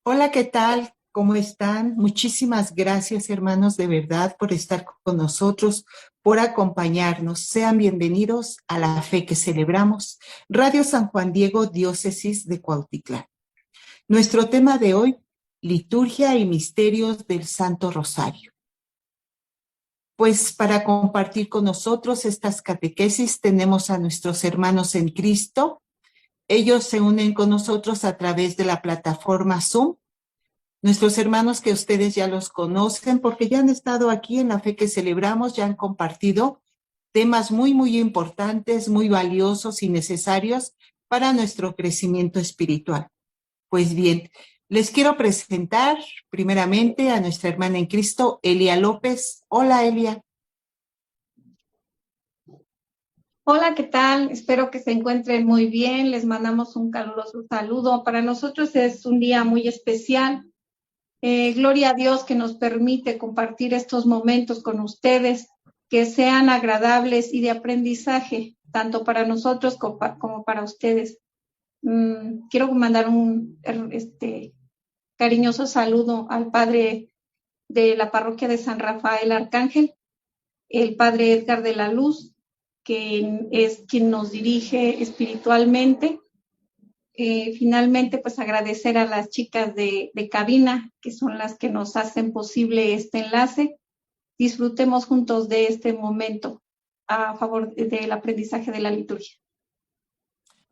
Hola, ¿qué tal? ¿Cómo están? Muchísimas gracias, hermanos, de verdad, por estar con nosotros, por acompañarnos. Sean bienvenidos a la fe que celebramos. Radio San Juan Diego, Diócesis de Cuautitlán. Nuestro tema de hoy, liturgia y misterios del Santo Rosario. Pues para compartir con nosotros estas catequesis tenemos a nuestros hermanos en Cristo. Ellos se unen con nosotros a través de la plataforma Zoom. Nuestros hermanos que ustedes ya los conocen porque ya han estado aquí en la fe que celebramos, ya han compartido temas muy importantes, muy valiosos y necesarios para nuestro crecimiento espiritual. Pues bien, les quiero presentar primeramente a nuestra hermana en Cristo, Elia López. Hola, Elia. Hola, ¿qué tal? Espero que se encuentren muy bien. Les mandamos un caluroso saludo. Para nosotros es un día muy especial. Gloria a Dios que nos permite compartir estos momentos con ustedes, que sean agradables y de aprendizaje, tanto para nosotros como para ustedes. Quiero mandar un cariñoso saludo al padre de la parroquia de San Rafael Arcángel, el padre Edgar de la Luz, que es quien nos dirige espiritualmente. Finalmente, pues agradecer a las chicas de cabina, que son las que nos hacen posible este enlace. Disfrutemos juntos de este momento a favor del aprendizaje de la liturgia.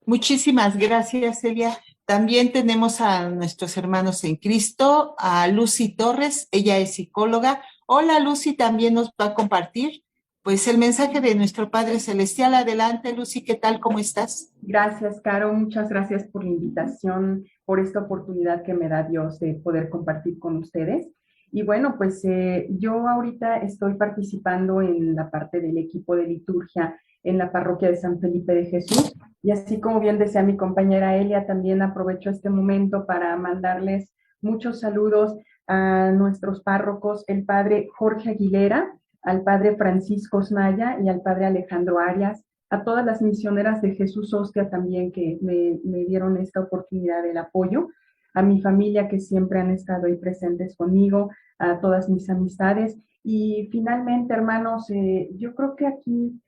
Muchísimas gracias, Elia. También tenemos a nuestros hermanos en Cristo, a Lucy Torres, ella es psicóloga. Hola, Lucy, también nos va a compartir pues el mensaje de nuestro Padre Celestial. Adelante, Lucy, ¿qué tal? ¿Cómo estás? Gracias, Caro. Muchas gracias por la invitación, por esta oportunidad que me da Dios de poder compartir con ustedes. Y bueno, pues yo ahorita estoy participando en la parte del equipo de liturgia en la parroquia de San Felipe de Jesús. Y así como bien decía mi compañera Elia, también aprovecho este momento para mandarles muchos saludos a nuestros párrocos, el padre Jorge Aguilera, al padre Francisco Osnaya y al padre Alejandro Arias, a todas las misioneras de Jesús Hostia también que me dieron esta oportunidad del apoyo, a mi familia que siempre han estado ahí presentes conmigo, a todas mis amistades. Y finalmente, hermanos, yo creo que aquí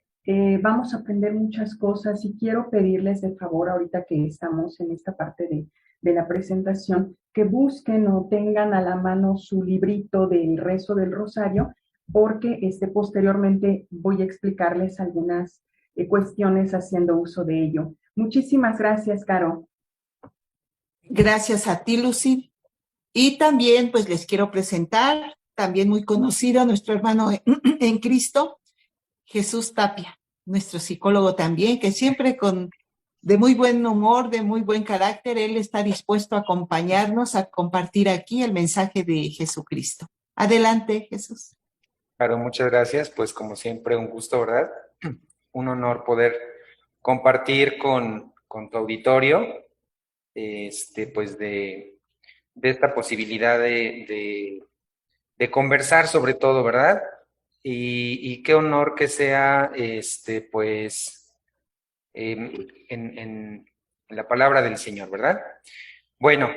vamos a aprender muchas cosas y quiero pedirles de favor, ahorita que estamos en esta parte de la presentación, que busquen o tengan a la mano su librito del rezo del rosario, porque posteriormente voy a explicarles algunas cuestiones haciendo uso de ello. Muchísimas gracias, Caro. Gracias a ti, Lucy. Y también pues les quiero presentar, también muy conocido, a nuestro hermano en Cristo, Jesús Tapia, nuestro psicólogo también, que siempre de muy buen humor, de muy buen carácter, él está dispuesto a acompañarnos, a compartir aquí el mensaje de Jesucristo. Adelante, Jesús. Claro, muchas gracias. Pues como siempre, un gusto, ¿verdad? Un honor poder compartir con tu auditorio, pues de esta posibilidad de conversar sobre todo, ¿verdad? Y qué honor que sea, pues, en la palabra del Señor, ¿verdad? Bueno,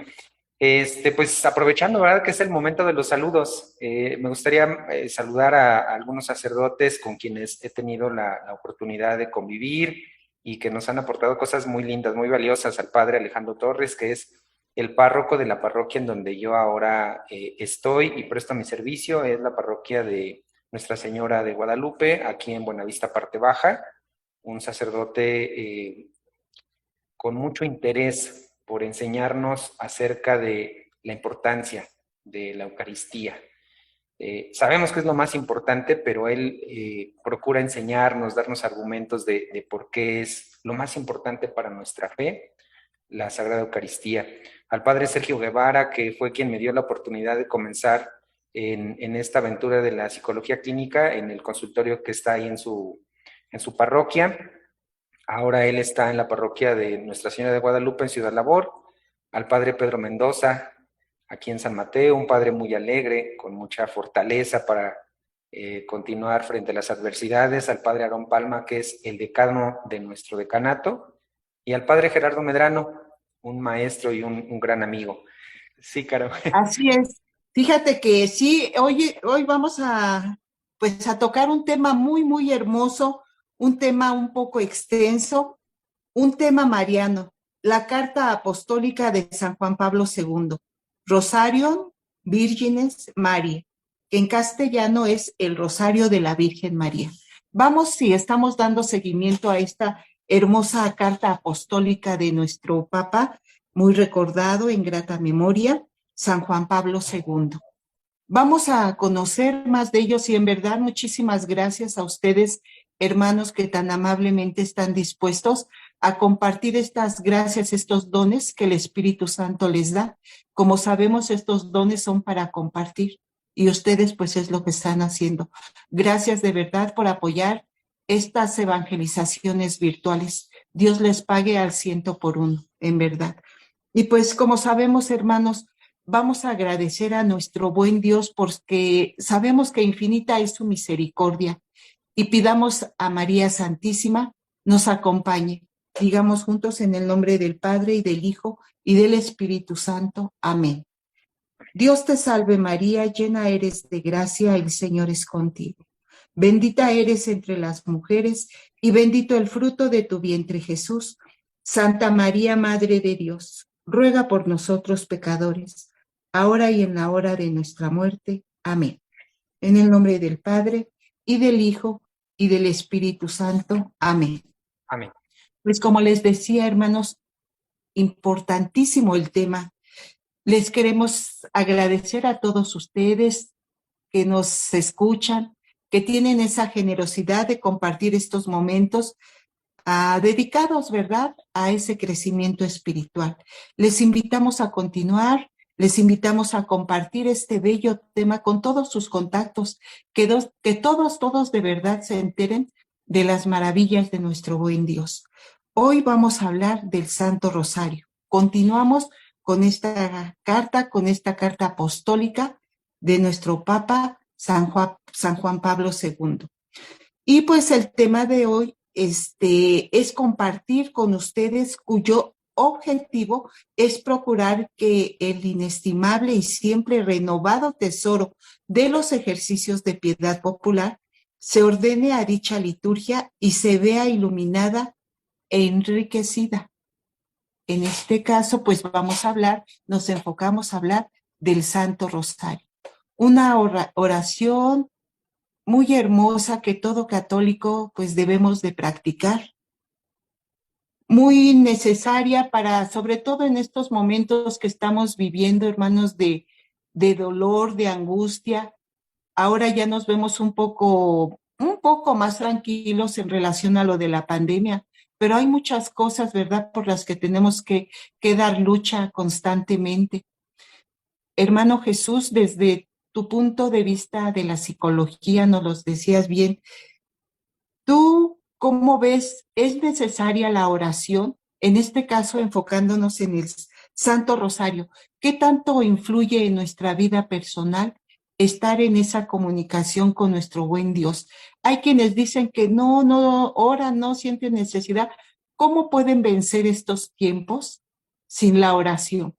pues aprovechando, ¿verdad? Que es el momento de los saludos. Me gustaría saludar a algunos sacerdotes con quienes he tenido la oportunidad de convivir y que nos han aportado cosas muy lindas, muy valiosas. Al padre Alejandro Torres, que es el párroco de la parroquia en donde yo ahora estoy y presto mi servicio. Es la parroquia de Nuestra Señora de Guadalupe, aquí en Buenavista, Parte Baja. Un sacerdote con mucho interés por enseñarnos acerca de la importancia de la Eucaristía. Sabemos que es lo más importante, pero él procura enseñarnos, darnos argumentos de por qué es lo más importante para nuestra fe, la Sagrada Eucaristía. Al padre Sergio Guevara, que fue quien me dio la oportunidad de comenzar en esta aventura de la psicología clínica, en el consultorio que está ahí en su parroquia. Ahora él está en la parroquia de Nuestra Señora de Guadalupe en Ciudad Labor. Al padre Pedro Mendoza, aquí en San Mateo, un padre muy alegre, con mucha fortaleza para continuar frente a las adversidades. Al padre Aarón Palma, que es el decano de nuestro decanato. Y al padre Gerardo Medrano, un maestro y un gran amigo. Sí, Caro. Así es. Fíjate que sí, hoy vamos a, pues, a tocar un tema muy, muy hermoso, un tema un poco extenso, un tema mariano, la carta apostólica de San Juan Pablo II, Rosario Virgines María, que en castellano es el Rosario de la Virgen María. Vamos, si estamos dando seguimiento a esta hermosa carta apostólica de nuestro Papa, muy recordado en grata memoria, San Juan Pablo II. Vamos a conocer más de ellos y en verdad muchísimas gracias a ustedes, hermanos, que tan amablemente están dispuestos a compartir estas gracias, estos dones que el Espíritu Santo les da. Como sabemos, estos dones son para compartir y ustedes pues es lo que están haciendo. Gracias de verdad por apoyar estas evangelizaciones virtuales. Dios les pague al 100 por 1, en verdad. Y pues como sabemos, hermanos, vamos a agradecer a nuestro buen Dios porque sabemos que infinita es su misericordia y pidamos a María Santísima nos acompañe. Digamos juntos en el nombre del Padre y del Hijo y del Espíritu Santo. Amén. Dios te salve María, llena eres de gracia, el Señor es contigo. Bendita eres entre las mujeres y bendito el fruto de tu vientre Jesús. Santa María, Madre de Dios, ruega por nosotros pecadores, ahora y en la hora de nuestra muerte. Amén. En el nombre del Padre, y del Hijo, y del Espíritu Santo. Amén. Amén. Pues como les decía, hermanos, importantísimo el tema. Les queremos agradecer a todos ustedes que nos escuchan, que tienen esa generosidad de compartir estos momentos dedicados, ¿verdad?, a ese crecimiento espiritual. Les invitamos a continuar, les invitamos a compartir este bello tema con todos sus contactos, que todos de verdad se enteren de las maravillas de nuestro buen Dios. Hoy vamos a hablar del Santo Rosario. Continuamos con esta carta apostólica de nuestro Papa San Juan Pablo II. Y pues el tema de hoy es compartir con ustedes cuyo objetivo es procurar que el inestimable y siempre renovado tesoro de los ejercicios de piedad popular se ordene a dicha liturgia y se vea iluminada e enriquecida. En este caso, pues nos enfocamos a hablar del Santo Rosario, una oración muy hermosa que todo católico pues debemos de practicar, muy necesaria para, sobre todo en estos momentos que estamos viviendo, hermanos, de dolor, de angustia. Ahora ya nos vemos un poco más tranquilos en relación a lo de la pandemia, pero hay muchas cosas, ¿verdad?, por las que tenemos que dar lucha constantemente. Hermano Jesús, desde tu punto de vista de la psicología, nos los decías bien, ¿tú cómo ves? ¿Es necesaria la oración? En este caso, enfocándonos en el Santo Rosario, ¿qué tanto influye en nuestra vida personal estar en esa comunicación con nuestro buen Dios? Hay quienes dicen que no oran, no sienten necesidad. ¿Cómo pueden vencer estos tiempos sin la oración?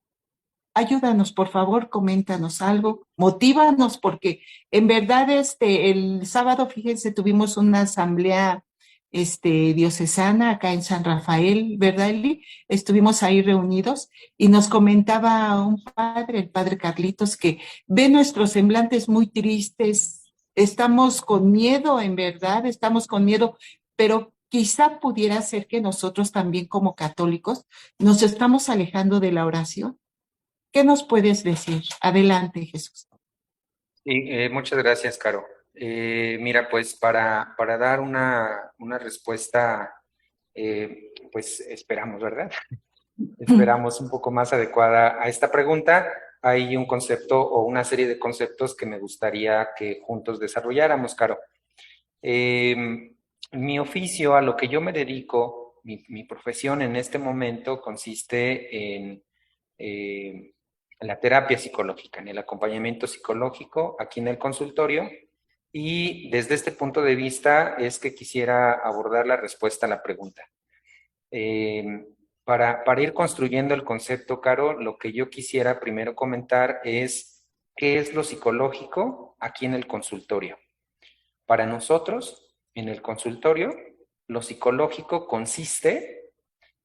Ayúdanos, por favor, coméntanos algo, motívanos, porque en verdad el sábado, fíjense, tuvimos una asamblea diocesana acá en San Rafael, ¿verdad, Eli? Estuvimos ahí reunidos y nos comentaba un padre, el padre Carlitos, que ve nuestros semblantes muy tristes, estamos con miedo, en verdad, estamos con miedo, pero quizá pudiera ser que nosotros también como católicos nos estamos alejando de la oración. ¿Qué nos puedes decir? Adelante, Jesús. Sí, muchas gracias, Caro. Mira, pues para dar una respuesta, pues esperamos, ¿verdad? Esperamos un poco más adecuada a esta pregunta. Hay un concepto o una serie de conceptos que me gustaría que juntos desarrolláramos, Caro. Mi oficio, a lo que yo me dedico, mi profesión en este momento consiste en la terapia psicológica, en el acompañamiento psicológico aquí en el consultorio. Y desde este punto de vista es que quisiera abordar la respuesta a la pregunta. Para ir construyendo el concepto, Caro, lo que yo quisiera primero comentar es qué es lo psicológico aquí en el consultorio. Para nosotros, en el consultorio, lo psicológico consiste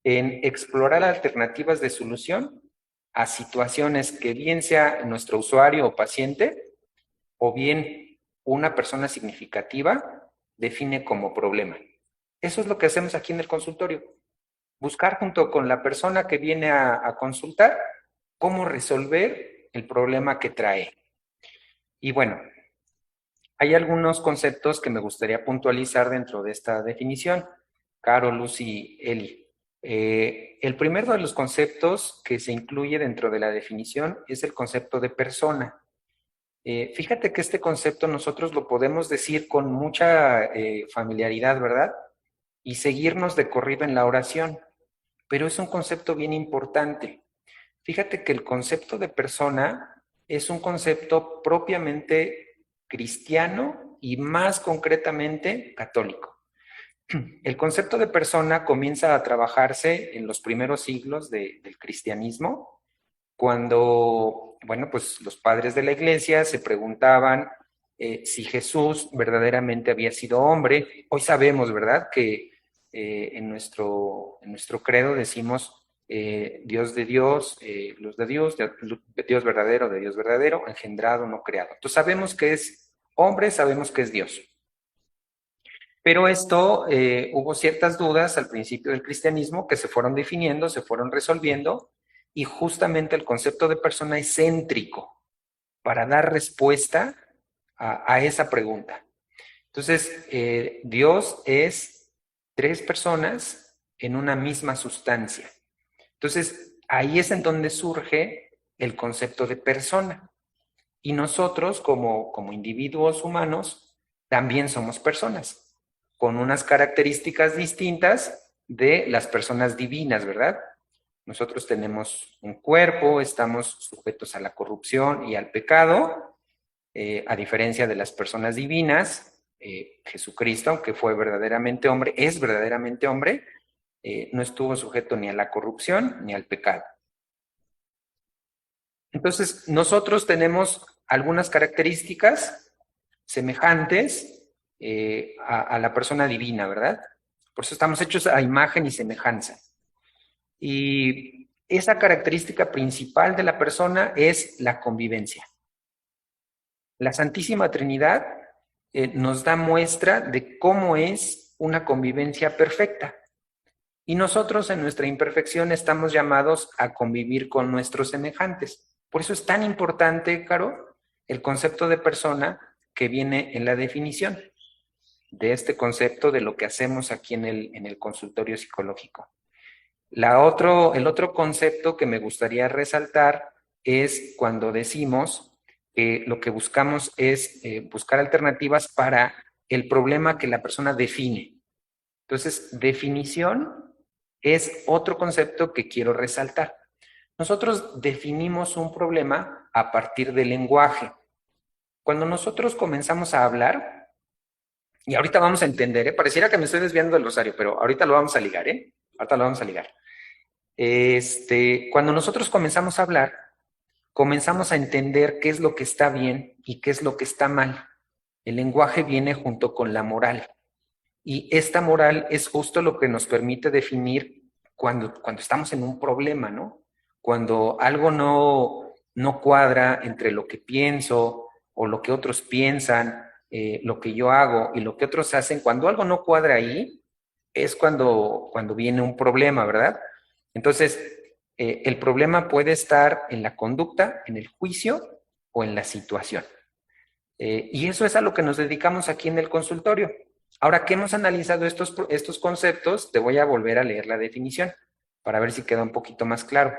en explorar alternativas de solución a situaciones que bien sea nuestro usuario o paciente o bien una persona significativa define como problema. Eso es lo que hacemos aquí en el consultorio. Buscar junto con la persona que viene a consultar cómo resolver el problema que trae. Y bueno, hay algunos conceptos que me gustaría puntualizar dentro de esta definición. Caro, Lucy, Eli. El primero de los conceptos que se incluye dentro de la definición es el concepto de persona. Fíjate que este concepto nosotros lo podemos decir con mucha familiaridad, ¿verdad? Y seguirnos de corrido en la oración, pero es un concepto bien importante. Fíjate que el concepto de persona es un concepto propiamente cristiano y más concretamente católico. El concepto de persona comienza a trabajarse en los primeros siglos del cristianismo, cuando, bueno, pues los padres de la iglesia se preguntaban si Jesús verdaderamente había sido hombre. Hoy sabemos, ¿verdad?, que en nuestro credo decimos Dios de Dios, luz de Dios, Dios verdadero, engendrado, no creado. Entonces sabemos que es hombre, sabemos que es Dios. Pero esto, hubo ciertas dudas al principio del cristianismo que se fueron definiendo, se fueron resolviendo, y justamente el concepto de persona es céntrico para dar respuesta a esa pregunta. Entonces, Dios es tres personas en una misma sustancia. Entonces, ahí es en donde surge el concepto de persona. Y nosotros, como individuos humanos, también somos personas, con unas características distintas de las personas divinas, ¿verdad? Nosotros tenemos un cuerpo, estamos sujetos a la corrupción y al pecado, a diferencia de las personas divinas. Jesucristo, aunque fue verdaderamente hombre, es verdaderamente hombre, no estuvo sujeto ni a la corrupción ni al pecado. Entonces, nosotros tenemos algunas características semejantes a la persona divina, ¿verdad? Por eso estamos hechos a imagen y semejanza. Y esa característica principal de la persona es la convivencia. La Santísima Trinidad nos da muestra de cómo es una convivencia perfecta. Y nosotros en nuestra imperfección estamos llamados a convivir con nuestros semejantes. Por eso es tan importante, Caro, el concepto de persona que viene en la definición de este concepto de lo que hacemos aquí en el consultorio psicológico. El otro concepto que me gustaría resaltar es cuando decimos que lo que buscamos es buscar alternativas para el problema que la persona define. Entonces, definición es otro concepto que quiero resaltar. Nosotros definimos un problema a partir del lenguaje. Cuando nosotros comenzamos a hablar, y ahorita vamos a entender, pareciera que me estoy desviando del rosario, pero ahorita lo vamos a ligar, ahorita lo vamos a ligar. Cuando nosotros comenzamos a hablar, comenzamos a entender qué es lo que está bien y qué es lo que está mal. El lenguaje viene junto con la moral. Y esta moral es justo lo que nos permite definir cuando estamos en un problema, ¿no? Cuando algo no cuadra entre lo que pienso o lo que otros piensan, lo que yo hago y lo que otros hacen. Cuando algo no cuadra ahí, es cuando viene un problema, ¿verdad? Entonces, el problema puede estar en la conducta, en el juicio o en la situación. Y eso es a lo que nos dedicamos aquí en el consultorio. Ahora que hemos analizado estos conceptos, te voy a volver a leer la definición para ver si queda un poquito más claro.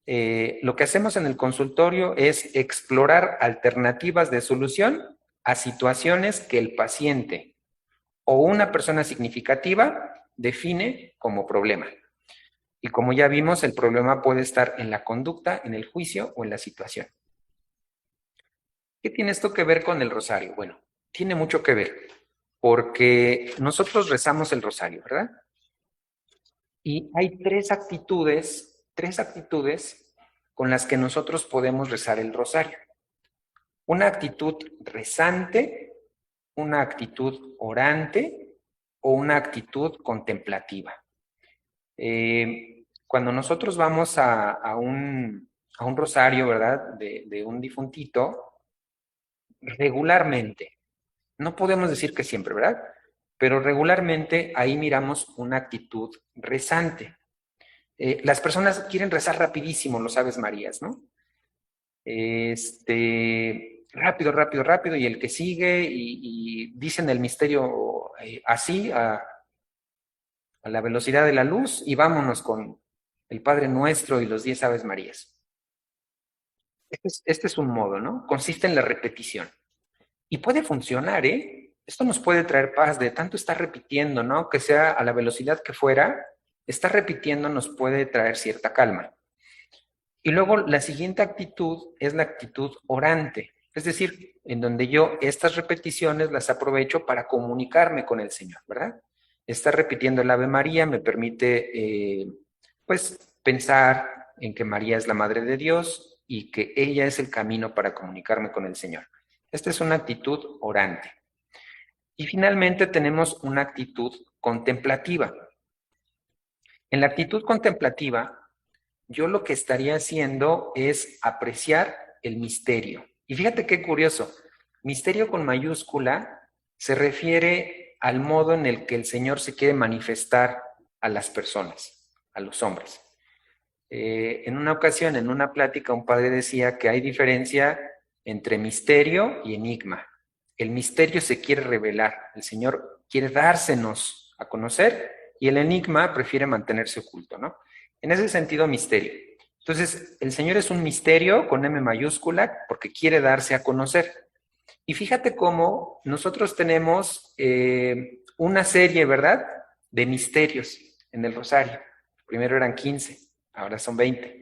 Lo que hacemos en el consultorio es explorar alternativas de solución a situaciones que el paciente o una persona significativa define como problema. Y como ya vimos, el problema puede estar en la conducta, en el juicio o en la situación. ¿Qué tiene esto que ver con el rosario? Bueno, tiene mucho que ver, porque nosotros rezamos el rosario, ¿verdad? Y hay tres actitudes con las que nosotros podemos rezar el rosario. Una actitud rezante, una actitud orante o una actitud contemplativa. Cuando nosotros vamos a un rosario, ¿verdad?, de un difuntito, regularmente, no podemos decir que siempre, ¿verdad?, pero regularmente ahí miramos una actitud rezante. Las personas quieren rezar rapidísimo, lo sabes, Marías, ¿no? Rápido, rápido, rápido, y el que sigue, y dicen el misterio así, a la velocidad de la luz, y vámonos con el Padre Nuestro y los 10 Aves Marías. Este es un modo, ¿no? Consiste en la repetición. Y puede funcionar, ¿eh? Esto nos puede traer paz de tanto estar repitiendo, ¿no? Que sea a la velocidad que fuera, estar repitiendo nos puede traer cierta calma. Y luego la siguiente actitud es la actitud orante, es decir, en donde yo estas repeticiones las aprovecho para comunicarme con el Señor, ¿verdad? Estar repitiendo el Ave María me permite, pues, pensar en que María es la Madre de Dios y que ella es el camino para comunicarme con el Señor. Esta es una actitud orante. Y finalmente tenemos una actitud contemplativa. En la actitud contemplativa, yo lo que estaría haciendo es apreciar el misterio. Y fíjate qué curioso, misterio con mayúscula se refiere al modo en el que el Señor se quiere manifestar a las personas, a los hombres. En una ocasión, en una plática, un padre decía que hay diferencia entre misterio y enigma. El misterio se quiere revelar, el Señor quiere dársenos a conocer y el enigma prefiere mantenerse oculto, ¿no? En ese sentido, misterio. Entonces, el Señor es un misterio con M mayúscula porque quiere darse a conocer. Y fíjate cómo nosotros tenemos una serie, ¿verdad?, de misterios en el rosario. Primero eran 15, ahora son 20.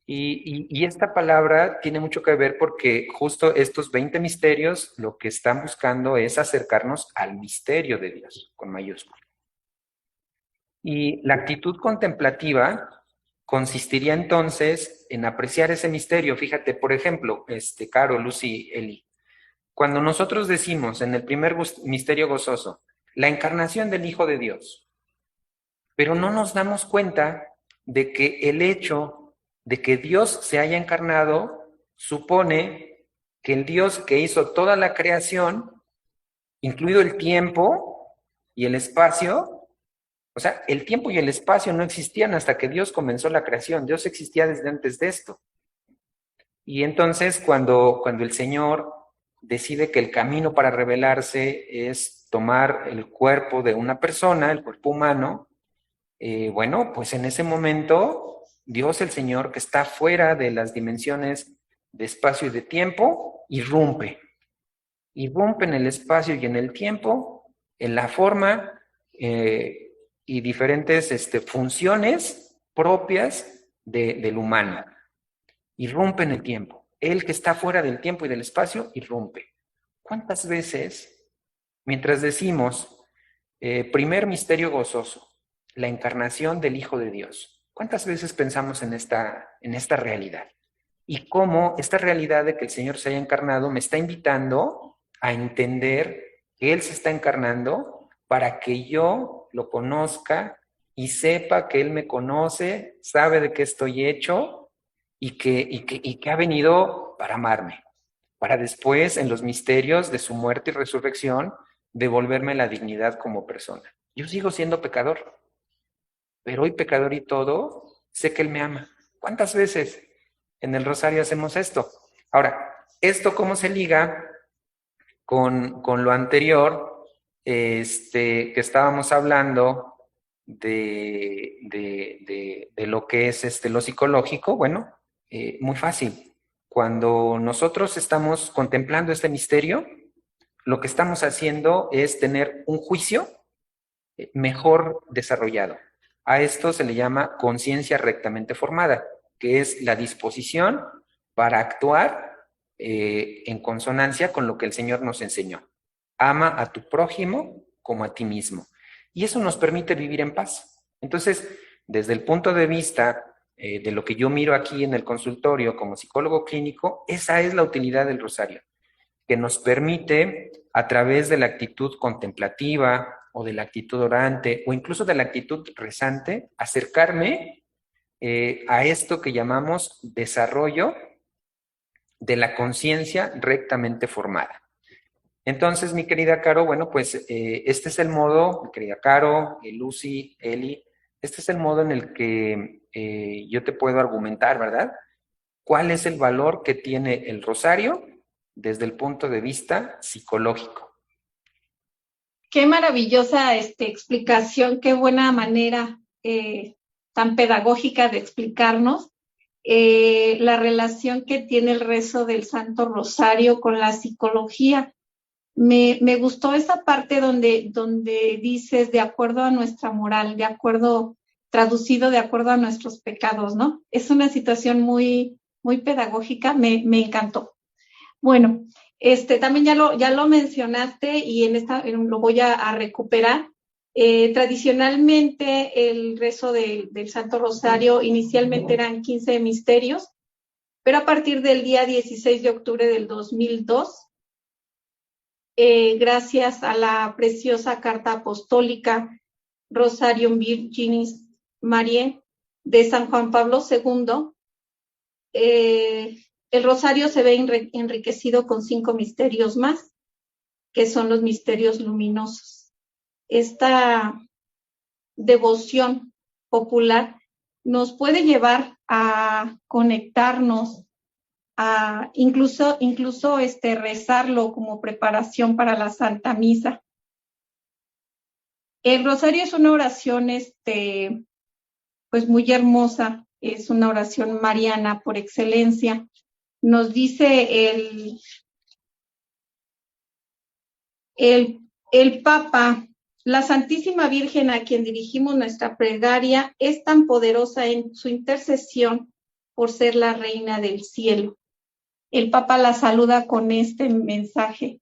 Y esta palabra tiene mucho que ver porque justo estos 20 misterios lo que están buscando es acercarnos al misterio de Dios, con mayúscula. Y la actitud contemplativa consistiría entonces en apreciar ese misterio. Fíjate, por ejemplo, Caro, Lucy, Eli, cuando nosotros decimos en el primer misterio gozoso, la encarnación del Hijo de Dios, pero no nos damos cuenta de que el hecho de que Dios se haya encarnado supone que el Dios que hizo toda la creación, incluido el tiempo y el espacio, o sea, el tiempo y el espacio no existían hasta que Dios comenzó la creación. Dios existía desde antes de esto. Y entonces cuando el Señor decide que el camino para revelarse es tomar el cuerpo de una persona, el cuerpo humano, bueno, pues en ese momento Dios, el Señor, que está fuera de las dimensiones de espacio y de tiempo, irrumpe. Irrumpe en el espacio y en el tiempo, en la forma y diferentes funciones propias del humano. Irrumpe en el tiempo. Él que está fuera del tiempo y del espacio, irrumpe. ¿Cuántas veces, mientras decimos primer misterio gozoso, la encarnación del Hijo de Dios, cuántas veces pensamos en esta realidad? Y cómo esta realidad de que el Señor se haya encarnado me está invitando a entender que Él se está encarnando para que yo lo conozca y sepa que Él me conoce, sabe de qué estoy hecho y que ha venido para amarme, para después, en los misterios de su muerte y resurrección, devolverme la dignidad como persona. Yo sigo siendo pecador, pero hoy pecador y todo, sé que Él me ama. ¿Cuántas veces en el rosario hacemos esto? Ahora, ¿esto cómo se liga con lo anterior? Que estábamos hablando de lo que es lo psicológico. Bueno, muy fácil. Cuando nosotros estamos contemplando este misterio, lo que estamos haciendo es tener un juicio mejor desarrollado. A esto se le llama conciencia rectamente formada, que es la disposición para actuar en consonancia con lo que el Señor nos enseñó. Ama a tu prójimo como a ti mismo. Y eso nos permite vivir en paz. Entonces, desde el punto de vista de lo que yo miro aquí en el consultorio como psicólogo clínico, esa es la utilidad del rosario, que nos permite, a través de la actitud contemplativa o de la actitud orante o incluso de la actitud rezante, acercarme a esto que llamamos desarrollo de la conciencia rectamente formada. Entonces, mi querida Caro, bueno, pues este es el modo, mi querida Caro, Lucy, Eli, este es el modo en el que yo te puedo argumentar, ¿verdad? ¿Cuál es el valor que tiene el rosario desde el punto de vista psicológico? Qué maravillosa explicación, qué buena manera tan pedagógica de explicarnos la relación que tiene el rezo del Santo Rosario con la psicología. Me gustó esa parte donde dices de acuerdo a nuestra moral, de acuerdo, traducido de acuerdo a nuestros pecados, ¿no? Es una situación muy, muy pedagógica, me encantó. Bueno, también ya lo mencionaste y lo voy a recuperar. Tradicionalmente el rezo del Santo Rosario inicialmente eran 15 misterios, pero a partir del día 16 de octubre del 2002, gracias a la preciosa carta apostólica Rosarium Virginis Mariae de San Juan Pablo II, el rosario se ve enriquecido con 5 misterios más, que son los misterios luminosos. Esta devoción popular nos puede llevar a conectarnos, a incluso rezarlo como preparación para la Santa Misa. El rosario es una oración pues muy hermosa, es una oración mariana por excelencia. Nos dice el Papa: la Santísima Virgen a quien dirigimos nuestra plegaria es tan poderosa en su intercesión por ser la Reina del Cielo. El Papa la saluda con este mensaje: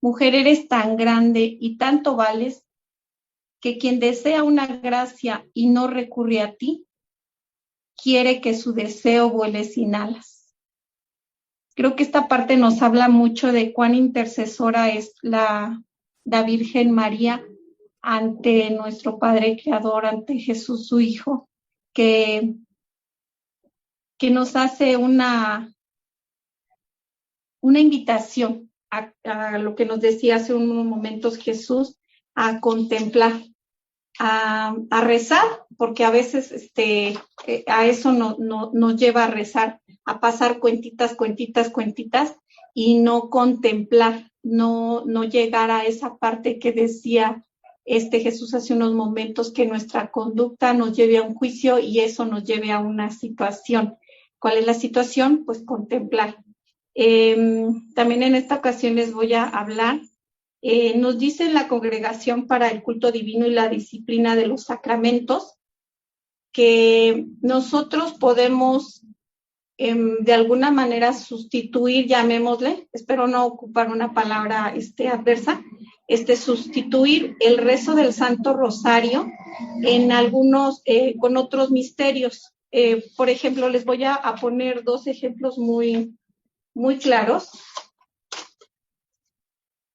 mujer, eres tan grande y tanto vales que quien desea una gracia y no recurre a ti, quiere que su deseo vuele sin alas. Creo que esta parte nos habla mucho de cuán intercesora es la Virgen María ante nuestro Padre Creador, ante Jesús su Hijo, que nos hace una invitación a lo que nos decía hace unos momentos Jesús, a contemplar, a rezar, porque a veces a eso nos lleva a rezar, a pasar cuentitas y no contemplar, no llegar a esa parte que decía Jesús hace unos momentos, que nuestra conducta nos lleve a un juicio y eso nos lleve a una situación. ¿Cuál es la situación? Pues contemplar. También en esta ocasión les voy a hablar. Nos dice en la Congregación para el Culto Divino y la Disciplina de los Sacramentos que nosotros podemos de alguna manera sustituir, llamémosle, espero no ocupar una palabra adversa, sustituir el rezo del Santo Rosario en algunos, con otros misterios. Por ejemplo, les voy a poner 2 ejemplos muy, muy claros.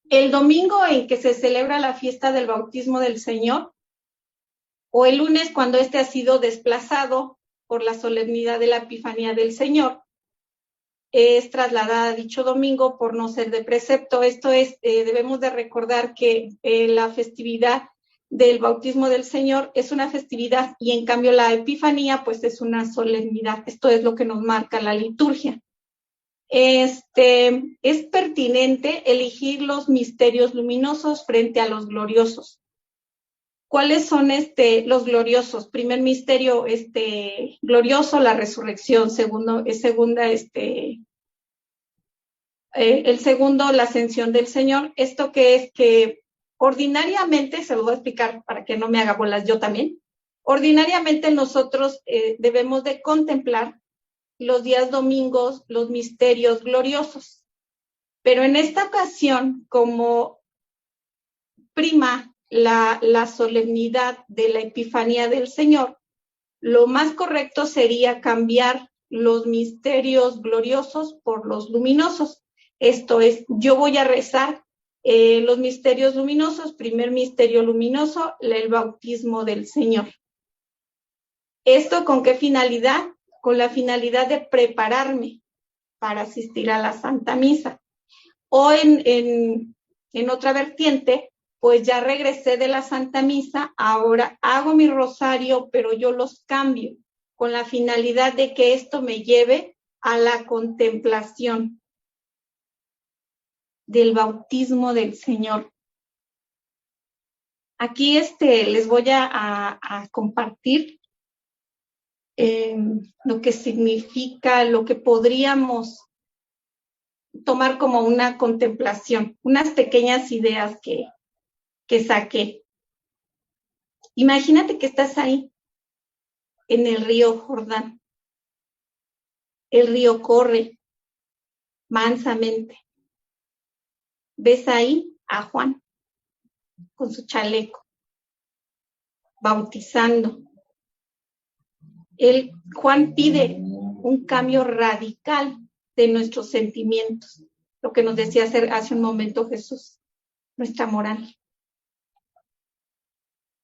El domingo en que se celebra la fiesta del bautismo del Señor, o el lunes cuando ha sido desplazado por la solemnidad de la Epifanía del Señor, es trasladada a dicho domingo por no ser de precepto. Esto es, debemos de recordar que la festividad del bautismo del Señor es una festividad y en cambio la Epifanía pues es una solemnidad. Esto es lo que nos marca la liturgia. Es pertinente elegir los misterios luminosos frente a los gloriosos. ¿Cuáles son los gloriosos? Primer misterio glorioso, la resurrección. El segundo, la ascensión del Señor. Esto que es que ordinariamente, se lo voy a explicar para que no me haga bolas yo también, ordinariamente nosotros debemos de contemplar los días domingos, los misterios gloriosos. Pero en esta ocasión, como prima la solemnidad de la Epifanía del Señor, lo más correcto sería cambiar los misterios gloriosos por los luminosos. Esto es, yo voy a rezar los misterios luminosos. Primer misterio luminoso, el bautismo del Señor. ¿Esto con qué finalidad? Con la finalidad de prepararme para asistir a la Santa Misa. O en otra vertiente, pues ya regresé de la Santa Misa, ahora hago mi rosario, pero yo los cambio con la finalidad de que esto me lleve a la contemplación del bautismo del Señor. Aquí les voy a compartir lo que significa, lo que podríamos tomar como una contemplación, unas pequeñas ideas que saqué. Imagínate que estás ahí, en el río Jordán. El río corre mansamente. Ves ahí a Juan con su chaleco, bautizando. Juan pide un cambio radical de nuestros sentimientos, lo que nos decía hace un momento Jesús, nuestra moral.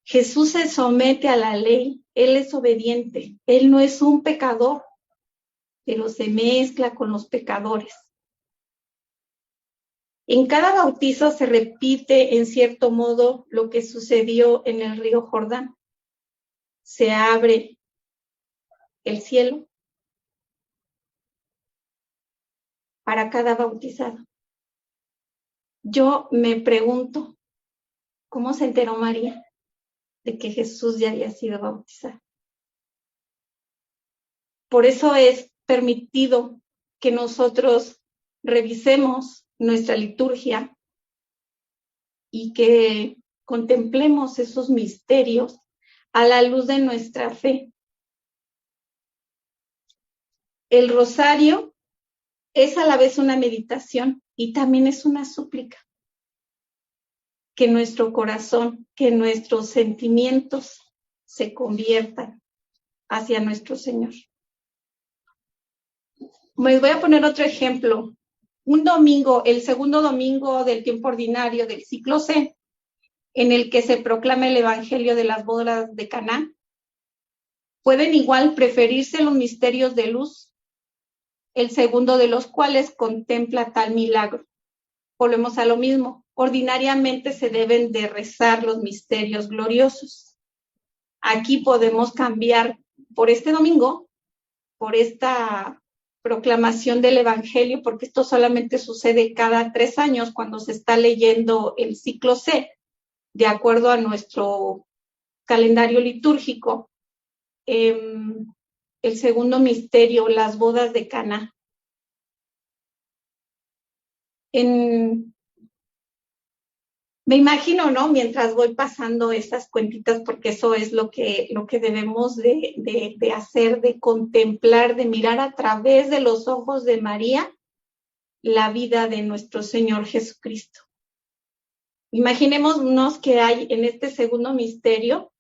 Jesús se somete a la ley, Él es obediente, Él no es un pecador, pero se mezcla con los pecadores. En cada bautizo se repite, en cierto modo, lo que sucedió en el río Jordán. Se abre el cielo para cada bautizado. Yo me pregunto, ¿cómo se enteró María de que Jesús ya había sido bautizado? Por eso es permitido que nosotros revisemos nuestra liturgia y que contemplemos esos misterios a la luz de nuestra fe. El rosario es a la vez una meditación y también es una súplica. Que nuestro corazón, que nuestros sentimientos se conviertan hacia nuestro Señor. Les voy a poner otro ejemplo. Un domingo, el segundo domingo del tiempo ordinario del ciclo C, en el que se proclama el Evangelio de las bodas de Caná, pueden igual preferirse los misterios de luz, el segundo de los cuales contempla tal milagro. Volvemos a lo mismo. Ordinariamente se deben de rezar los misterios gloriosos. Aquí podemos cambiar por este domingo, por esta proclamación del Evangelio, porque esto solamente sucede cada 3 años cuando se está leyendo el ciclo C, de acuerdo a nuestro calendario litúrgico. El segundo misterio, las bodas de Caná. Me imagino, ¿no? Mientras voy pasando estas cuentitas, porque eso es lo que debemos de hacer, de contemplar, de mirar a través de los ojos de María la vida de nuestro Señor Jesucristo. Imaginémonos que hay en este segundo misterio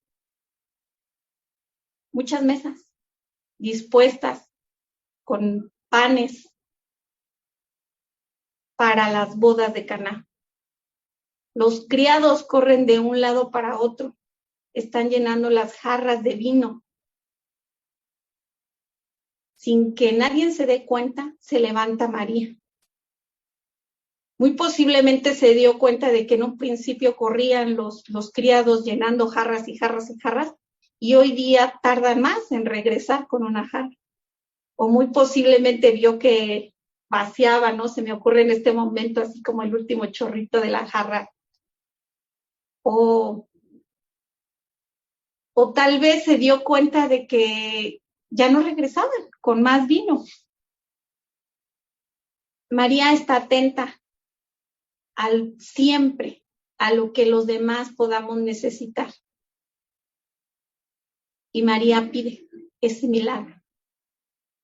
muchas mesas dispuestas con panes para las bodas de Caná. Los criados corren de un lado para otro, están llenando las jarras de vino. Sin que nadie se dé cuenta, se levanta María. Muy posiblemente se dio cuenta de que en un principio corrían los criados llenando jarras y jarras y jarras, y hoy día tardan más en regresar con una jarra. O muy posiblemente vio que vaciaba, ¿no? Se me ocurre en este momento así como el último chorrito de la jarra. O tal vez se dio cuenta de que ya no regresaban con más vino. María está atenta siempre a lo que los demás podamos necesitar. Y María pide ese milagro.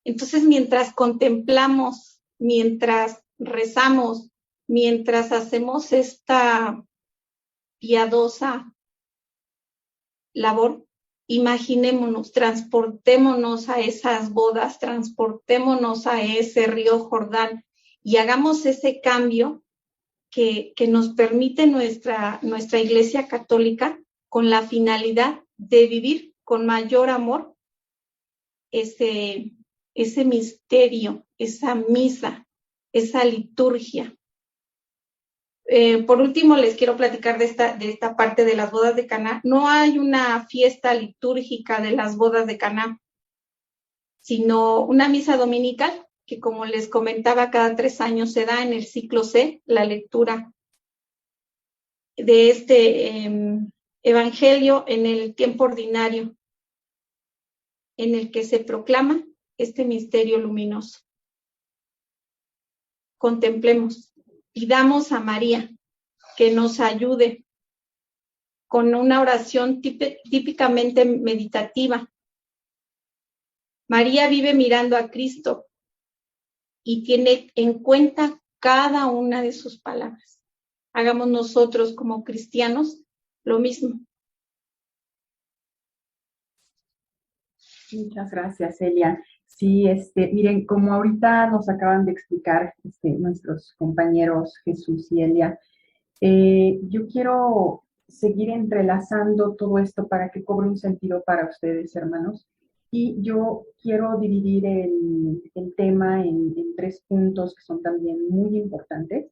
Entonces, mientras contemplamos, mientras rezamos, mientras hacemos esta piadosa labor, imaginémonos, transportémonos a esas bodas, transportémonos a ese río Jordán y hagamos ese cambio que nos permite nuestra Iglesia Católica con la finalidad de vivir con mayor amor ese misterio, esa misa, esa liturgia. Por último, les quiero platicar de esta parte de las bodas de Caná. No hay una fiesta litúrgica de las bodas de Caná, sino una misa dominical que, como les comentaba, cada 3 años se da en el ciclo C, la lectura de este evangelio en el tiempo ordinario, en el que se proclama este misterio luminoso. Contemplemos, pidamos a María que nos ayude con una oración típicamente meditativa. María vive mirando a Cristo y tiene en cuenta cada una de sus palabras. Hagamos nosotros como cristianos lo mismo. Muchas gracias, Celia. Sí, miren, como ahorita nos acaban de explicar nuestros compañeros Jesús y Elia, yo quiero seguir entrelazando todo esto para que cobre un sentido para ustedes, hermanos. Y yo quiero dividir el tema en 3 puntos que son también muy importantes.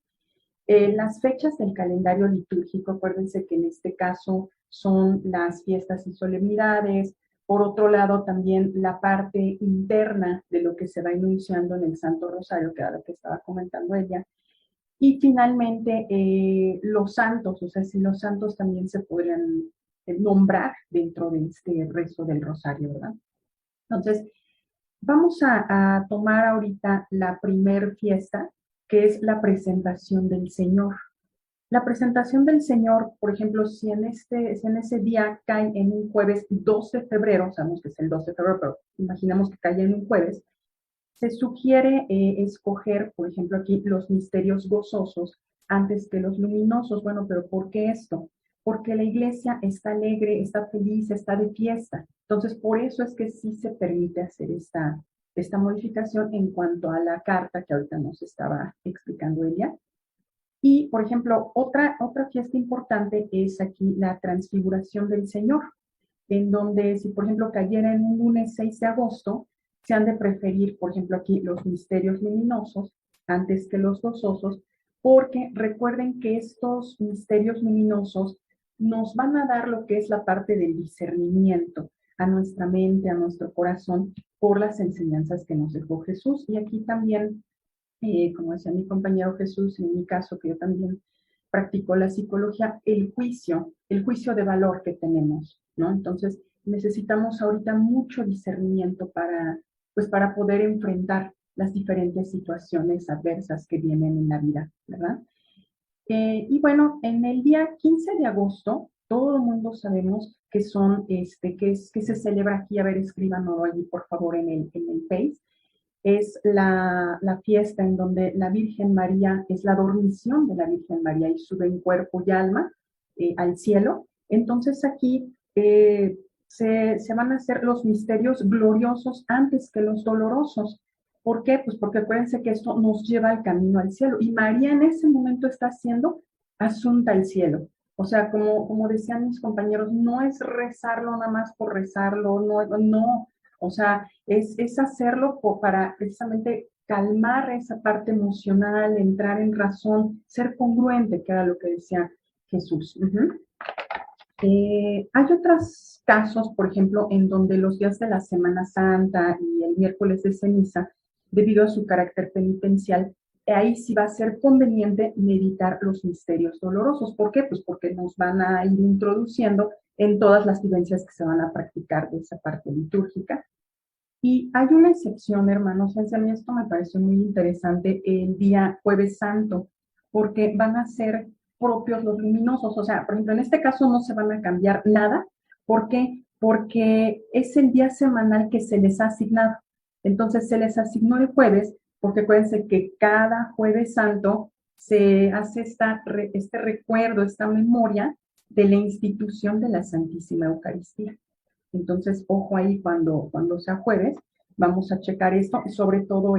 Las fechas del calendario litúrgico, acuérdense que en este caso son las fiestas y solemnidades. Por otro lado, también la parte interna de lo que se va enunciando en el Santo Rosario, que era lo que estaba comentando ella. Y finalmente, los santos, o sea, si los santos también se podrían nombrar dentro de este rezo del Rosario, ¿verdad? Entonces, vamos a tomar ahorita la primer fiesta, que es la presentación del Señor. La presentación del Señor, por ejemplo, si en ese día cae en un jueves 2 de febrero, sabemos que es el 2 de febrero, pero imaginemos que cae en un jueves, se sugiere escoger, por ejemplo, aquí los misterios gozosos antes que los luminosos. Bueno, pero ¿por qué esto? Porque la iglesia está alegre, está feliz, está de fiesta. Entonces, por eso es que sí se permite hacer esta modificación en cuanto a la carta que ahorita nos estaba explicando ella. Y, por ejemplo, otra fiesta importante es aquí la transfiguración del Señor, en donde si, por ejemplo, cayera en un lunes 6 de agosto, se han de preferir, por ejemplo, aquí los misterios luminosos antes que los gozosos, porque recuerden que estos misterios luminosos nos van a dar lo que es la parte del discernimiento a nuestra mente, a nuestro corazón, por las enseñanzas que nos dejó Jesús. Y aquí también, como decía mi compañero Jesús, y en mi caso, que yo también practico la psicología, el juicio de valor que tenemos, ¿no? Entonces, necesitamos ahorita mucho discernimiento para poder enfrentar las diferentes situaciones adversas que vienen en la vida, ¿verdad? Y bueno, en el día 15 de agosto, todo el mundo sabemos que que se celebra aquí, a ver, escríbanlo allí, por favor, en el Face. Es la fiesta en donde la Virgen María, es la dormición de la Virgen María y sube en cuerpo y alma al cielo. Entonces aquí se van a hacer los misterios gloriosos antes que los dolorosos. ¿Por qué? Pues porque acuérdense que esto nos lleva al camino al cielo. Y María en ese momento está siendo asunta al cielo. O sea, como decían mis compañeros, no es rezarlo nada más por rezarlo, no. O sea, es hacerlo para precisamente calmar esa parte emocional, entrar en razón, ser congruente, que era lo que decía Jesús. Hay otros casos, por ejemplo, en donde los días de la Semana Santa y el miércoles de ceniza, debido a su carácter penitencial, ahí sí va a ser conveniente meditar los misterios dolorosos. ¿Por qué? Pues porque nos van a ir introduciendo en todas las vivencias que se van a practicar de esa parte litúrgica. Y hay una excepción, hermanos, a mí esto me pareció muy interesante, el día Jueves Santo, porque van a ser propios los luminosos. O sea, por ejemplo, en este caso no se van a cambiar nada. ¿Por qué? Porque es el día semanal que se les ha asignado. Entonces se les asignó el jueves, porque acuérdense que cada Jueves Santo se hace este recuerdo, esta memoria de la institución de la Santísima Eucaristía. Entonces, ojo ahí cuando sea jueves, vamos a checar esto, y sobre todo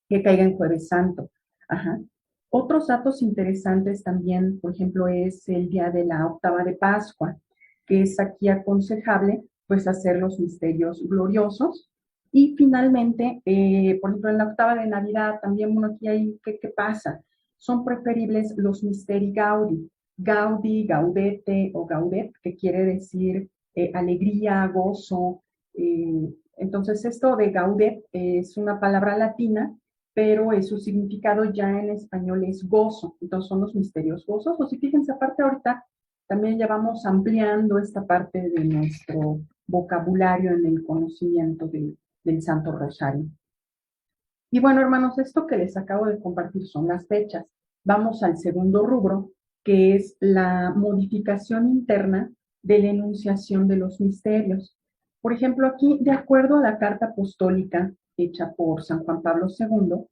que caiga en Jueves Santo. Ajá. Otros datos interesantes también, por ejemplo, es el día de la octava de Pascua, que es aquí aconsejable pues hacer los misterios gloriosos. Y finalmente, por ejemplo, en la octava de Navidad también, bueno, aquí hay, ¿qué pasa? Son preferibles los misteri gaudi, gaudi, gaudete o gaudet, que quiere decir alegría, gozo. Entonces, esto de gaudet es una palabra latina, pero su significado ya en español es gozo. Entonces, son los misterios gozosos. Y fíjense, aparte ahorita también ya vamos ampliando esta parte de nuestro vocabulario en el conocimiento del Santo Rosario. Y bueno, hermanos, esto que les acabo de compartir son las fechas. Vamos al segundo rubro, que es la modificación interna de la enunciación de los misterios. Por ejemplo, aquí, de acuerdo a la carta apostólica hecha por San Juan Pablo II,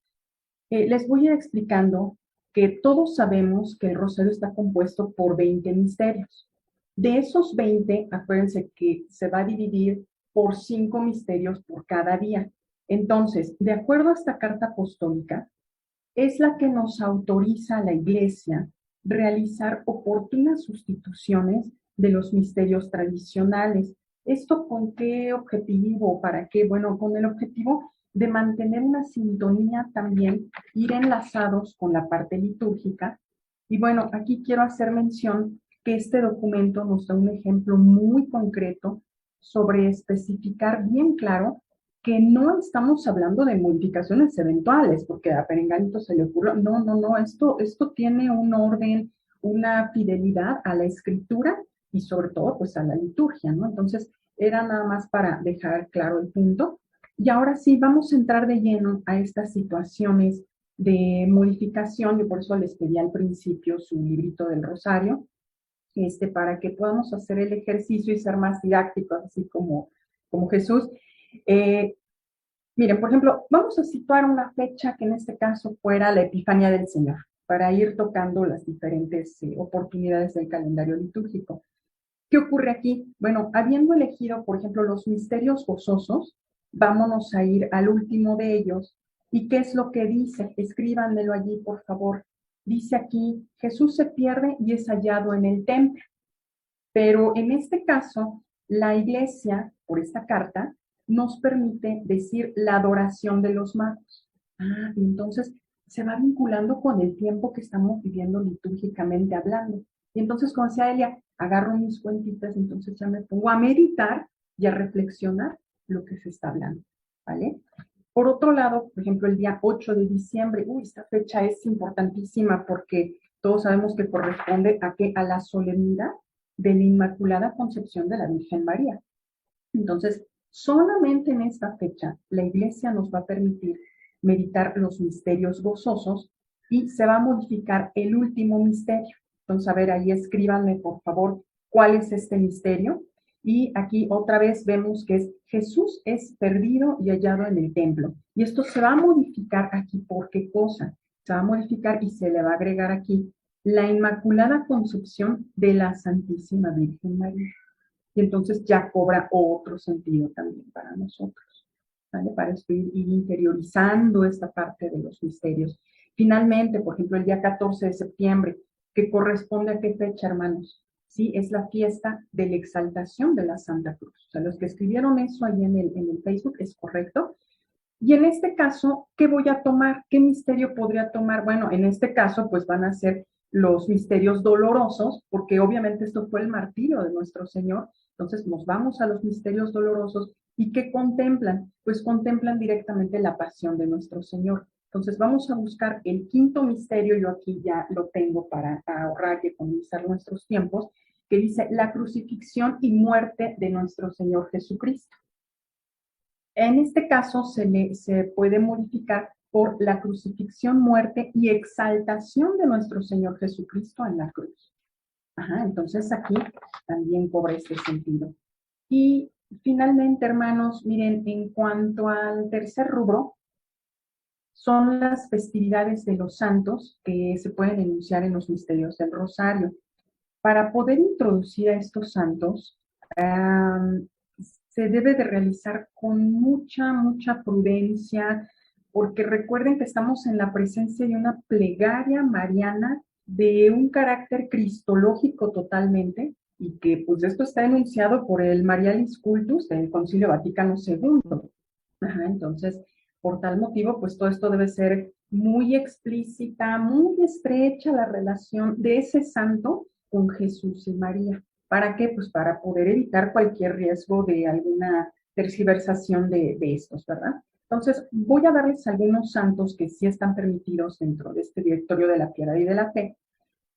les voy a ir explicando que todos sabemos que el rosario está compuesto por 20 misterios. De esos 20, acuérdense que se va a dividir por 5 misterios por cada día. Entonces, de acuerdo a esta carta apostólica, es la que nos autoriza a la Iglesia realizar oportunas sustituciones de los misterios tradicionales. ¿Esto con qué objetivo? ¿Para qué? Bueno, con el objetivo de mantener una sintonía también, ir enlazados con la parte litúrgica. Y bueno, aquí quiero hacer mención que este documento nos da un ejemplo muy concreto sobre especificar bien claro que no estamos hablando de modificaciones eventuales, porque a Perenganito se le ocurrió, no, esto tiene un orden, una fidelidad a la escritura y sobre todo pues a la liturgia, ¿no? Entonces era nada más para dejar claro el punto. Y ahora sí, vamos a entrar de lleno a estas situaciones de modificación, y por eso les pedí al principio su librito del Rosario, para que podamos hacer el ejercicio y ser más didácticos, así como Jesús. Miren, por ejemplo, vamos a situar una fecha que en este caso fuera la Epifanía del Señor, para ir tocando las diferentes oportunidades del calendario litúrgico. ¿Qué ocurre aquí? Bueno, habiendo elegido, por ejemplo, los misterios gozosos, vámonos a ir al último de ellos. ¿Y qué es lo que dice? Escríbanmelo allí, por favor. Dice aquí, Jesús se pierde y es hallado en el templo. Pero en este caso, la Iglesia, por esta carta, nos permite decir la adoración de los magos. Y entonces se va vinculando con el tiempo que estamos viviendo litúrgicamente hablando. Y entonces, como decía Elia, agarro mis cuentitas, entonces ya me pongo a meditar y a reflexionar lo que se está hablando, ¿vale? Por otro lado, por ejemplo, el día 8 de diciembre, esta fecha es importantísima porque todos sabemos que corresponde a ¿qué? A la solemnidad de la Inmaculada Concepción de la Virgen María. Entonces, solamente en esta fecha la Iglesia nos va a permitir meditar los misterios gozosos y se va a modificar el último misterio. Entonces, a ver, ahí escríbanme, por favor, cuál es este misterio. Y aquí otra vez vemos que es Jesús es perdido y hallado en el templo. Y esto se va a modificar aquí, ¿por qué cosa? Se va a modificar y se le va a agregar aquí la Inmaculada Concepción de la Santísima Virgen María. Y entonces ya cobra otro sentido también para nosotros, ¿vale? Para ir interiorizando esta parte de los misterios. Finalmente, por ejemplo, el día 14 de septiembre, que corresponde a qué fecha, hermanos, ¿sí? Es la fiesta de la exaltación de la Santa Cruz. O sea, los que escribieron eso ahí en el Facebook es correcto. Y en este caso, ¿qué voy a tomar? ¿Qué misterio podría tomar? Bueno, en este caso, pues van a ser los misterios dolorosos, porque obviamente esto fue el martirio de nuestro Señor. Entonces nos vamos a los misterios dolorosos. ¿Y qué contemplan? Pues contemplan directamente la pasión de nuestro Señor. Entonces vamos a buscar el quinto misterio, yo aquí ya lo tengo para ahorrar y economizar nuestros tiempos, que dice la crucifixión y muerte de nuestro Señor Jesucristo. En este caso se puede modificar por la crucifixión, muerte y exaltación de nuestro Señor Jesucristo en la cruz. Entonces aquí también cobra este sentido. Y finalmente, hermanos, miren, en cuanto al tercer rubro, son las festividades de los santos que se pueden enunciar en los misterios del Rosario. Para poder introducir a estos santos, se debe de realizar con mucha prudencia, porque recuerden que estamos en la presencia de una plegaria mariana de un carácter cristológico totalmente, y que pues esto está enunciado por el Marialis Cultus del Concilio Vaticano II. Entonces, por tal motivo, pues todo esto debe ser muy explícita, muy estrecha la relación de ese santo con Jesús y María. ¿Para qué? Pues para poder evitar cualquier riesgo de alguna tergiversación de estos, ¿verdad? Entonces, voy a darles algunos santos que sí están permitidos dentro de este directorio de la piedad y de la fe,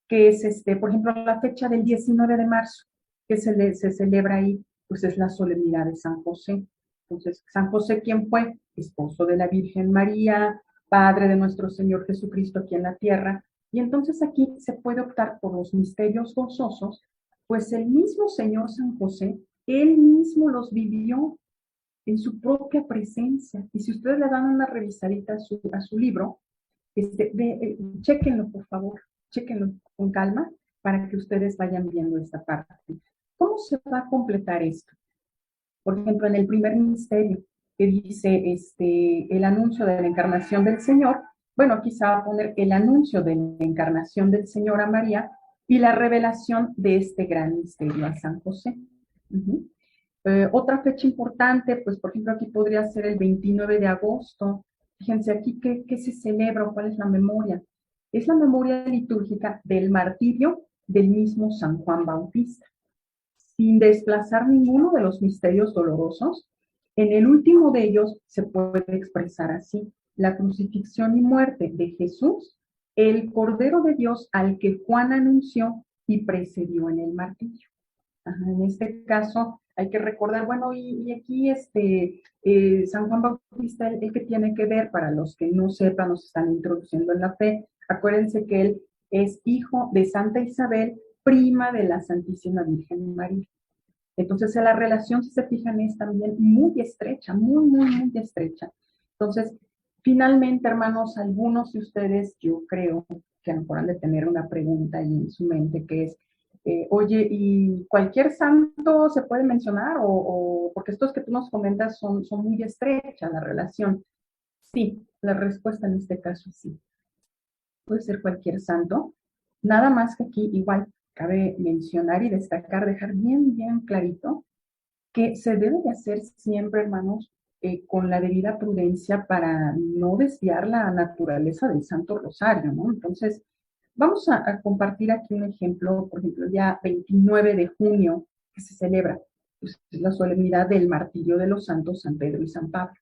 que es, por ejemplo, la fecha del 19 de marzo, que se celebra ahí, pues es la solemnidad de San José. Entonces, San José, ¿quién fue? Esposo de la Virgen María, padre de nuestro Señor Jesucristo aquí en la tierra. Y entonces aquí se puede optar por los misterios gozosos, pues el mismo Señor San José, él mismo los vivió en su propia presencia. Y si ustedes le dan una revisadita a su libro, chéquenlo, por favor, chéquenlo con calma para que ustedes vayan viendo esta parte. ¿Cómo se va a completar esto? Por ejemplo, en el primer misterio, que dice el anuncio de la encarnación del Señor, bueno, aquí se va a poner el anuncio de la encarnación del Señor a María y la revelación de este gran misterio a San José. Otra fecha importante, pues por ejemplo aquí podría ser el 29 de agosto. Fíjense aquí qué se celebra o cuál es la memoria. Es la memoria litúrgica del martirio del mismo San Juan Bautista. Sin desplazar ninguno de los misterios dolorosos, en el último de ellos se puede expresar así: la crucifixión y muerte de Jesús, el Cordero de Dios al que Juan anunció y precedió en el martirio. En este caso hay que recordar, bueno, y aquí San Juan Bautista, el que tiene que ver, para los que no sepan, nos están introduciendo en la fe, acuérdense que él es hijo de Santa Isabel, prima de la Santísima Virgen María. Entonces la relación, si se fijan, es también muy estrecha, muy estrecha. Entonces, finalmente, hermanos, algunos de ustedes, yo creo que a lo mejor han de tener una pregunta ahí en su mente, que es, oye, ¿y cualquier santo se puede mencionar? Porque estos que tú nos comentas son muy estrechas la relación. Sí, la respuesta en este caso es sí. Puede ser cualquier santo. Nada más que aquí igual cabe mencionar y destacar, dejar bien clarito, que se debe de hacer siempre, hermanos, con la debida prudencia para no desviar la naturaleza del Santo Rosario, ¿no? Entonces, vamos a compartir aquí un ejemplo, por ejemplo, el día 29 de junio, que se celebra, pues, es la solemnidad del martirio de los santos San Pedro y San Pablo.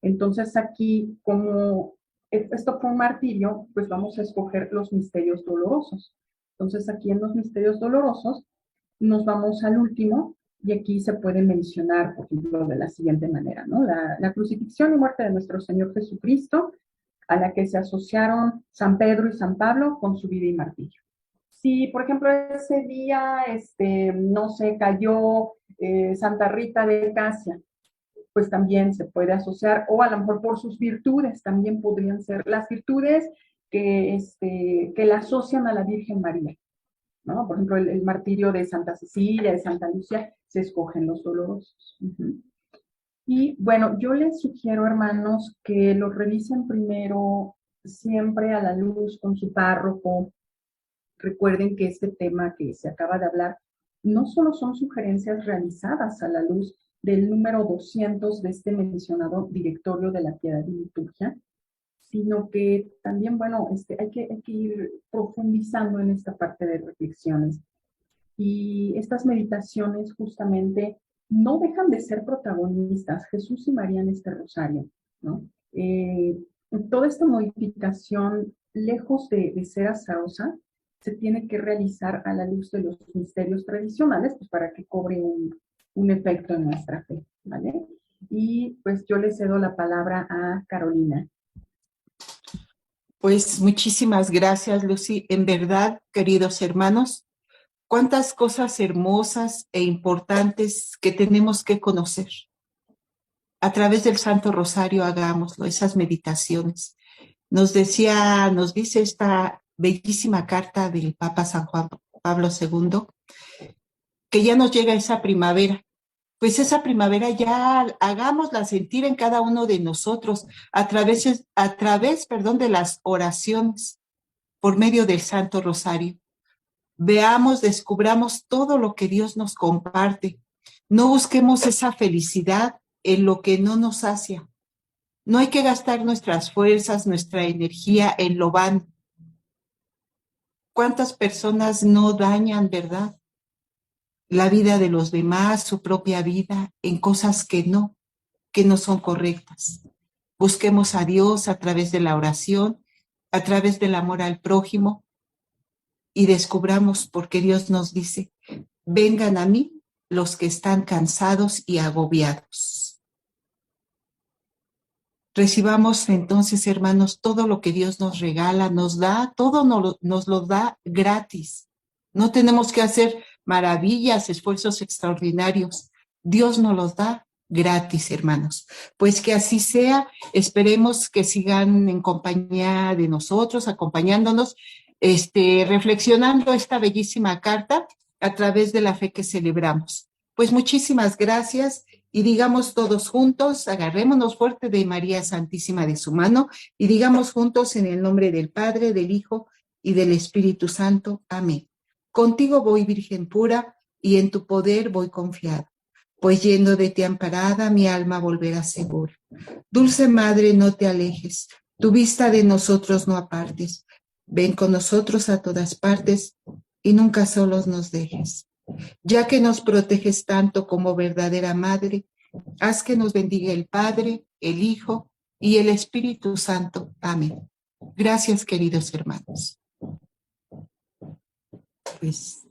Entonces, aquí, como esto fue un martirio, pues vamos a escoger los misterios dolorosos. Entonces, aquí en los misterios dolorosos, nos vamos al último, y aquí se puede mencionar, por ejemplo, de la siguiente manera, ¿no? La crucifixión y muerte de nuestro Señor Jesucristo, a la que se asociaron San Pedro y San Pablo con su vida y martirio. Si, por ejemplo, ese día, no sé, cayó Santa Rita de Casia, pues también se puede asociar, o a lo mejor por sus virtudes, también podrían ser las virtudes que la asocian a la Virgen María, ¿no? Por ejemplo, el martirio de Santa Cecilia, de Santa Lucia, se escogen los dolorosos. Y bueno, yo les sugiero, hermanos, que lo revisen primero siempre a la luz con su párroco. Recuerden que este tema que se acaba de hablar no solo son sugerencias realizadas a la luz del número 200 de este mencionado Directorio de la Piedad y Liturgia, sino que también, bueno, hay que ir profundizando en esta parte de reflexiones. Y estas meditaciones justamente no dejan de ser protagonistas, Jesús y María en este rosario, ¿no? Toda esta modificación, lejos de ser azarosa, se tiene que realizar a la luz de los misterios tradicionales, pues para que cobre un efecto en nuestra fe, ¿vale? Y pues yo le cedo la palabra a Carolina. Pues muchísimas gracias, Lucy. En verdad, queridos hermanos, cuántas cosas hermosas e importantes que tenemos que conocer. A través del Santo Rosario hagámoslo, esas meditaciones. Nos dice esta bellísima carta del Papa San Juan Pablo II, que ya nos llega esa primavera. Pues esa primavera ya hagámosla sentir en cada uno de nosotros a través, de las oraciones por medio del Santo Rosario. Veamos, descubramos todo lo que Dios nos comparte. No busquemos esa felicidad en lo que no nos sacia. No hay que gastar nuestras fuerzas, nuestra energía en lo vano. ¿Cuántas personas no dañan, verdad, la vida de los demás, su propia vida, en cosas que no son correctas? Busquemos a Dios a través de la oración, a través del amor al prójimo, y descubramos por qué Dios nos dice: vengan a mí los que están cansados y agobiados. Recibamos entonces, hermanos, todo lo que Dios nos regala, nos da, todo nos lo da gratis. No tenemos que hacer maravillas, esfuerzos extraordinarios. Dios nos los da gratis, hermanos. Pues que así sea. Esperemos que sigan en compañía de nosotros, acompañándonos, reflexionando esta bellísima carta a través de la fe que celebramos. Pues muchísimas gracias. Y digamos todos juntos, agarrémonos fuerte de María Santísima de su mano y digamos juntos en el nombre del Padre, del Hijo y del Espíritu Santo. Amén. Contigo voy, Virgen pura, y en tu poder voy confiada, pues yendo de ti amparada, mi alma volverá segura. Dulce Madre, no te alejes, tu vista de nosotros no apartes. Ven con nosotros a todas partes y nunca solos nos dejes. Ya que nos proteges tanto como verdadera Madre, haz que nos bendiga el Padre, el Hijo y el Espíritu Santo. Amén. Gracias, queridos hermanos. Pues